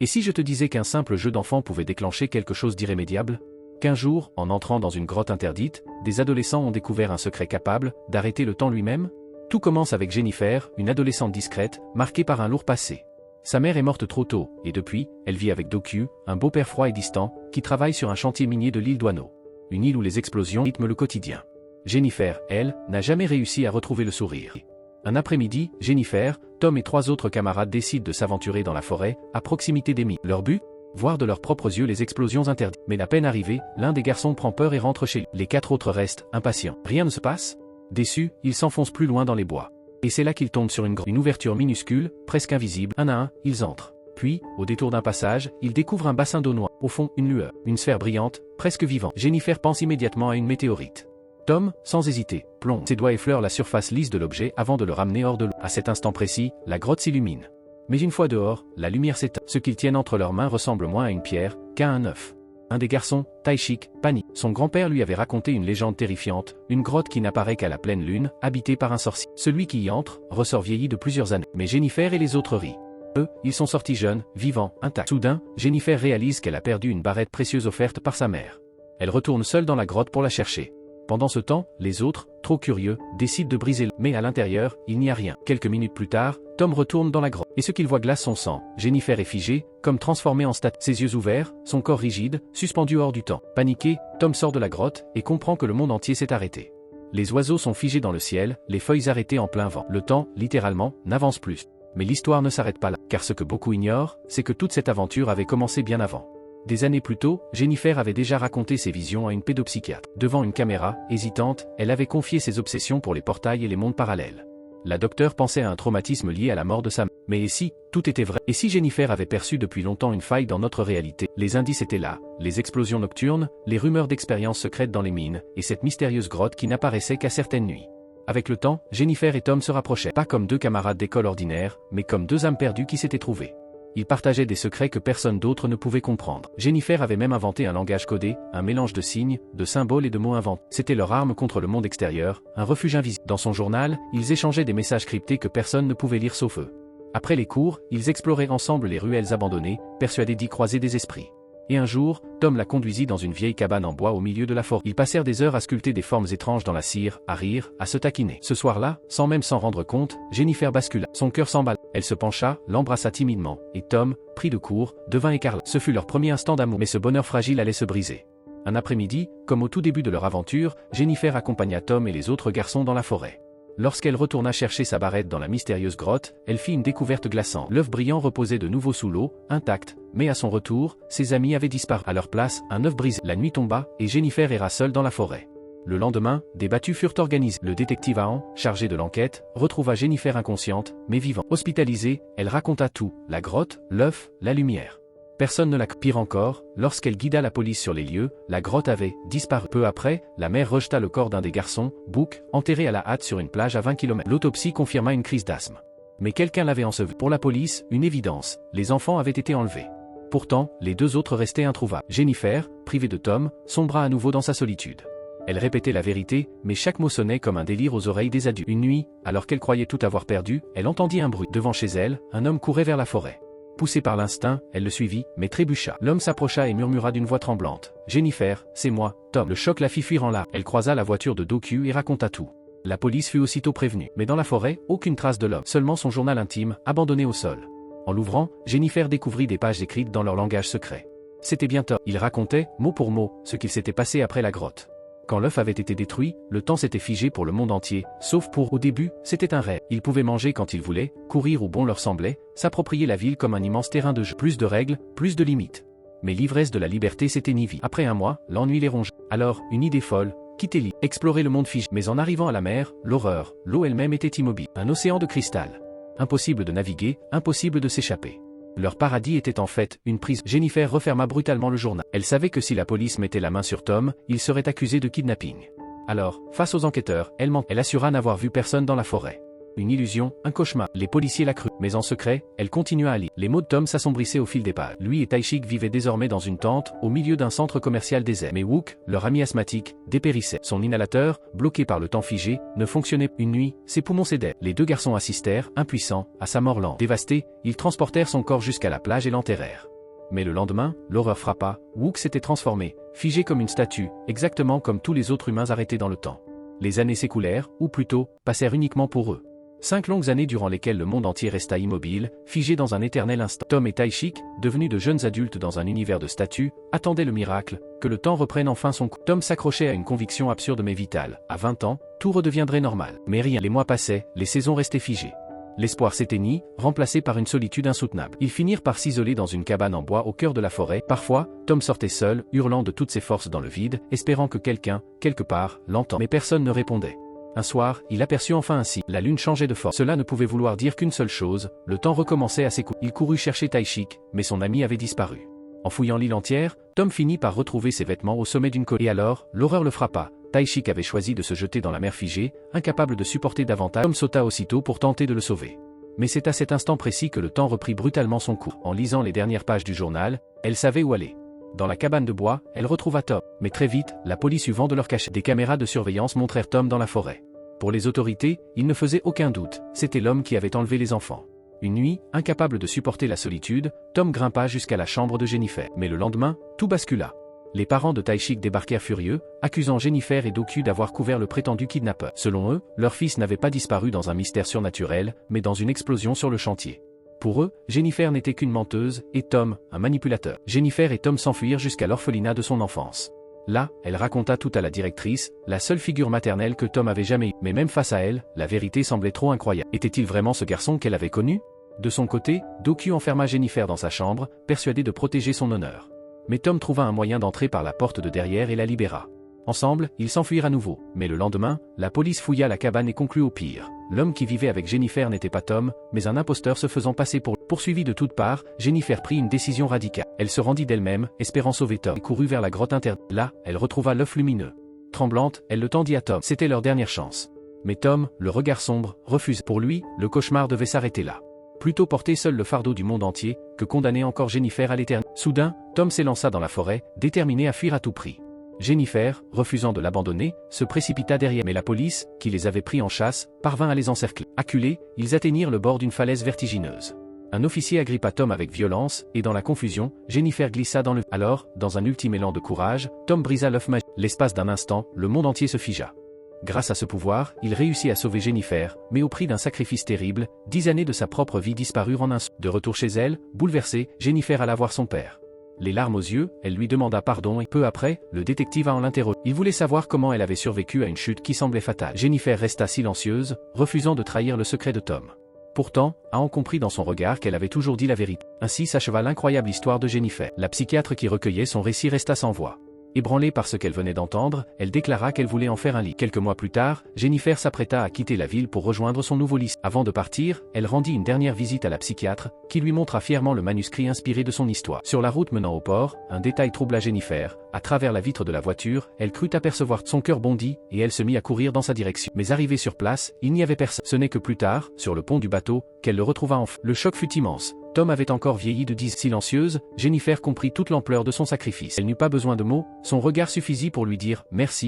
Et si je te disais qu'un simple jeu d'enfant pouvait déclencher quelque chose d'irrémédiable? Qu'un jour, en entrant dans une grotte interdite, des adolescents ont découvert un secret capable d'arrêter le temps lui-même? Tout commence avec Jennifer, une adolescente discrète, marquée par un lourd passé. Sa mère est morte trop tôt, et depuis, elle vit avec Doku, un beau-père froid et distant, qui travaille sur un chantier minier de l'île d'Wano. Une île où les explosions rythment le quotidien. Jennifer, elle, n'a jamais réussi à retrouver le sourire. Un après-midi, Jennifer, Tom et 3 autres camarades décident de s'aventurer dans la forêt, à proximité des mines. Leur but? Voir de leurs propres yeux les explosions interdites. Mais à peine arrivé, l'un des garçons prend peur et rentre chez lui. Les 4 autres restent, impatients. Rien ne se passe? Déçus, ils s'enfoncent plus loin dans les bois. Et c'est là qu'ils tombent sur une ouverture minuscule, presque invisible. Un à un, ils entrent. Puis, au détour d'un passage, ils découvrent un bassin d'eau noire. Au fond, une lueur. Une sphère brillante, presque vivante. Jennifer pense immédiatement à une météorite. Tom, sans hésiter, plonge. Ses doigts effleurent la surface lisse de l'objet avant de le ramener hors de l'eau. À cet instant précis, la grotte s'illumine. Mais une fois dehors, la lumière s'éteint. Ce qu'ils tiennent entre leurs mains ressemble moins à une pierre qu'à un œuf. Un des garçons, Taishik, panique. Son grand-père lui avait raconté une légende terrifiante, une grotte qui n'apparaît qu'à la pleine lune, habitée par un sorcier. Celui qui y entre, ressort vieilli de plusieurs années. Mais Jennifer et les autres rient. Eux, ils sont sortis jeunes, vivants, intacts. Soudain, Jennifer réalise qu'elle a perdu une barrette précieuse offerte par sa mère. Elle retourne seule dans la grotte pour la chercher. Pendant ce temps, les autres, trop curieux, décident de briser le... Mais à l'intérieur, il n'y a rien. Quelques minutes plus tard, Tom retourne dans la grotte. Et ce qu'il voit glace son sang. Jennifer est figée, comme transformée en statue. Ses yeux ouverts, son corps rigide, suspendu hors du temps. Paniqué, Tom sort de la grotte et comprend que le monde entier s'est arrêté. Les oiseaux sont figés dans le ciel, les feuilles arrêtées en plein vent. Le temps, littéralement, n'avance plus. Mais l'histoire ne s'arrête pas là. Car ce que beaucoup ignorent, c'est que toute cette aventure avait commencé bien avant. Des années plus tôt, Jennifer avait déjà raconté ses visions à une pédopsychiatre. Devant une caméra, hésitante, elle avait confié ses obsessions pour les portails et les mondes parallèles. La docteure pensait à un traumatisme lié à la mort de sa mère. Mais et si, tout était vrai? Et si Jennifer avait perçu depuis longtemps une faille dans notre réalité? Les indices étaient là, les explosions nocturnes, les rumeurs d'expériences secrètes dans les mines, et cette mystérieuse grotte qui n'apparaissait qu'à certaines nuits. Avec le temps, Jennifer et Tom se rapprochaient, pas comme 2 camarades d'école ordinaires, mais comme 2 âmes perdues qui s'étaient trouvées. Ils partageaient des secrets que personne d'autre ne pouvait comprendre. Jennifer avait même inventé un langage codé, un mélange de signes, de symboles et de mots inventés. C'était leur arme contre le monde extérieur, un refuge invisible. Dans son journal, ils échangeaient des messages cryptés que personne ne pouvait lire sauf eux. Après les cours, ils exploraient ensemble les ruelles abandonnées, persuadés d'y croiser des esprits. Et un jour, Tom la conduisit dans une vieille cabane en bois au milieu de la forêt. Ils passèrent des heures à sculpter des formes étranges dans la cire, à rire, à se taquiner. Ce soir-là, sans même s'en rendre compte, Jennifer bascula. Son cœur s'emballa. Elle se pencha, l'embrassa timidement, et Tom, pris de court, devint écarlate. Ce fut leur premier instant d'amour, mais ce bonheur fragile allait se briser. Un après-midi, comme au tout début de leur aventure, Jennifer accompagna Tom et les autres garçons dans la forêt. Lorsqu'elle retourna chercher sa barrette dans la mystérieuse grotte, elle fit une découverte glaçante. L'œuf brillant reposait de nouveau sous l'eau, intact, mais à son retour, ses amis avaient disparu. À leur place, un œuf brisé. La nuit tomba, et Jennifer erra seule dans la forêt. Le lendemain, des battues furent organisées. Le détective Ahan, chargé de l'enquête, retrouva Jennifer inconsciente, mais vivante. Hospitalisée, elle raconta tout, la grotte, l'œuf, la lumière. Personne ne la... Pire encore, lorsqu'elle guida la police sur les lieux, la grotte avait disparu. Peu après, la mère rejeta le corps d'un des garçons, Book, enterré à la hâte sur une plage à 20 km. L'autopsie confirma une crise d'asthme. Mais quelqu'un l'avait enseveli. Pour la police, une évidence, les enfants avaient été enlevés. Pourtant, les 2 autres restaient introuvables. Jennifer, privée de Tom, sombra à nouveau dans sa solitude. Elle répétait la vérité, mais chaque mot sonnait comme un délire aux oreilles des adultes. Une nuit, alors qu'elle croyait tout avoir perdu, elle entendit un bruit. Devant chez elle, un homme courait vers la forêt. Poussée par l'instinct, elle le suivit, mais trébucha. L'homme s'approcha et murmura d'une voix tremblante. « Jennifer, c'est moi, Tom. » Le choc la fit fuir en larmes. Elle croisa la voiture de Doku et raconta tout. La police fut aussitôt prévenue. Mais dans la forêt, aucune trace de l'homme. Seulement son journal intime, abandonné au sol. En l'ouvrant, Jennifer découvrit des pages écrites dans leur langage secret. C'était bien Tom. Il racontait, mot pour mot, ce qu'il s'était passé après la grotte. Quand l'œuf avait été détruit, le temps s'était figé pour le monde entier, sauf pour, au début, c'était un rêve. Ils pouvaient manger quand ils voulaient, courir où bon leur semblait, s'approprier la ville comme un immense terrain de jeu. Plus de règles, plus de limites. Mais l'ivresse de la liberté s'était nivie. Après un mois, l'ennui les rongeait. Alors, une idée folle, quitter l'île, explorer le monde figé. Mais en arrivant à la mer, l'horreur, l'eau elle-même était immobile. Un océan de cristal. Impossible de naviguer, impossible de s'échapper. Leur paradis était en fait une prison. Jennifer referma brutalement le journal. Elle savait que si la police mettait la main sur Tom, il serait accusé de kidnapping. Alors, face aux enquêteurs, elle ment. Elle assura n'avoir vu personne dans la forêt. Une illusion, un cauchemar. Les policiers la crurent. Mais en secret, elle continua à lire. Les mots de Tom s'assombrissaient au fil des pages. Lui et Taishik vivaient désormais dans une tente, au milieu d'un centre commercial désert. Mais Wook, leur ami asthmatique, dépérissait. Son inhalateur, bloqué par le temps figé, ne fonctionnait pas. Une nuit, ses poumons cédèrent. Les 2 garçons assistèrent, impuissants, à sa mort lente. Dévastés, ils transportèrent son corps jusqu'à la plage et l'enterrèrent. Mais le lendemain, l'horreur frappa, Wook s'était transformé, figé comme une statue, exactement comme tous les autres humains arrêtés dans le temps. Les années s'écoulèrent, ou plutôt, passèrent uniquement pour eux. 5 longues années durant lesquelles le monde entier resta immobile, figé dans un éternel instant. Tom et Taishik, devenus de jeunes adultes dans un univers de statues, attendaient le miracle, que le temps reprenne enfin son cours. Tom s'accrochait à une conviction absurde mais vitale. À 20 ans, tout redeviendrait normal. Mais rien. Les mois passaient, les saisons restaient figées. L'espoir s'éteignit, remplacé par une solitude insoutenable. Ils finirent par s'isoler dans une cabane en bois au cœur de la forêt. Parfois, Tom sortait seul, hurlant de toutes ses forces dans le vide, espérant que quelqu'un, quelque part, l'entende. Mais personne ne répondait. Un soir, il aperçut enfin un signe. La lune changeait de forme. Cela ne pouvait vouloir dire qu'une seule chose, le temps recommençait à s'écouler. Il courut chercher Taishik, mais son ami avait disparu. En fouillant l'île entière, Tom finit par retrouver ses vêtements au sommet d'une colline. Et alors, l'horreur le frappa. Taishik avait choisi de se jeter dans la mer figée, incapable de supporter davantage. Tom sauta aussitôt pour tenter de le sauver. Mais c'est à cet instant précis que le temps reprit brutalement son cours. En lisant les dernières pages du journal, elle savait où aller. Dans la cabane de bois, elle retrouva Tom. Mais très vite, la police eut vent de leur cachette. Des caméras de surveillance montrèrent Tom dans la forêt. Pour les autorités, il ne faisait aucun doute, c'était l'homme qui avait enlevé les enfants. Une nuit, incapable de supporter la solitude, Tom grimpa jusqu'à la chambre de Jennifer. Mais le lendemain, tout bascula. Les parents de Taishik débarquèrent furieux, accusant Jennifer et Doku d'avoir couvert le prétendu kidnappeur. Selon eux, leur fils n'avait pas disparu dans un mystère surnaturel, mais dans une explosion sur le chantier. Pour eux, Jennifer n'était qu'une menteuse, et Tom, un manipulateur. Jennifer et Tom s'enfuirent jusqu'à l'orphelinat de son enfance. Là, elle raconta tout à la directrice, la seule figure maternelle que Tom avait jamais eue. Mais même face à elle, la vérité semblait trop incroyable. Était-il vraiment ce garçon qu'elle avait connu? De son côté, Doku enferma Jennifer dans sa chambre, persuadé de protéger son honneur. Mais Tom trouva un moyen d'entrer par la porte de derrière et la libéra. Ensemble, ils s'enfuirent à nouveau. Mais le lendemain, la police fouilla la cabane et conclut au pire. L'homme qui vivait avec Jennifer n'était pas Tom, mais un imposteur se faisant passer pour lui. Poursuivie de toutes parts, Jennifer prit une décision radicale. Elle se rendit d'elle-même, espérant sauver Tom, et courut vers la grotte interdite. Là, elle retrouva l'œuf lumineux. Tremblante, elle le tendit à Tom. C'était leur dernière chance. Mais Tom, le regard sombre, refuse. Pour lui, le cauchemar devait s'arrêter là. Plutôt porter seul le fardeau du monde entier, que condamner encore Jennifer à l'éternité. Soudain, Tom s'élança dans la forêt, déterminé à fuir à tout prix. Jennifer, refusant de l'abandonner, se précipita derrière. Mais la police, qui les avait pris en chasse, parvint à les encercler. Acculés, ils atteignirent le bord d'une falaise vertigineuse. Un officier agrippa Tom avec violence, et dans la confusion, Jennifer glissa dans le... Alors, dans un ultime élan de courage, Tom brisa l'œuf magique. L'espace d'un instant, le monde entier se figea. Grâce à ce pouvoir, il réussit à sauver Jennifer, mais au prix d'un sacrifice terrible, 10 années de sa propre vie disparurent en un soir. De retour chez elle, bouleversée, Jennifer alla voir son père. Les larmes aux yeux, elle lui demanda pardon et peu après, le détective en l'interrogeait. Il voulait savoir comment elle avait survécu à une chute qui semblait fatale. Jennifer resta silencieuse, refusant de trahir le secret de Tom. Pourtant, Aang comprit dans son regard qu'elle avait toujours dit la vérité. Ainsi s'acheva l'incroyable histoire de Jennifer. La psychiatre qui recueillait son récit resta sans voix. Ébranlée par ce qu'elle venait d'entendre, elle déclara qu'elle voulait en faire un livre. Quelques mois plus tard, Jennifer s'apprêta à quitter la ville pour rejoindre son nouveau lycée. Avant de partir, elle rendit une dernière visite à la psychiatre, qui lui montra fièrement le manuscrit inspiré de son histoire. Sur la route menant au port, un détail troubla Jennifer. À travers la vitre de la voiture, elle crut apercevoir. Son cœur bondit, et elle se mit à courir dans sa direction. Mais arrivée sur place, il n'y avait personne. Ce n'est que plus tard, sur le pont du bateau, qu'elle le retrouva enfin. Le choc fut immense. Tom avait encore vieilli de 10 silencieuse, Jennifer comprit toute l'ampleur de son sacrifice. Elle n'eut pas besoin de mots, son regard suffisit pour lui dire « merci ».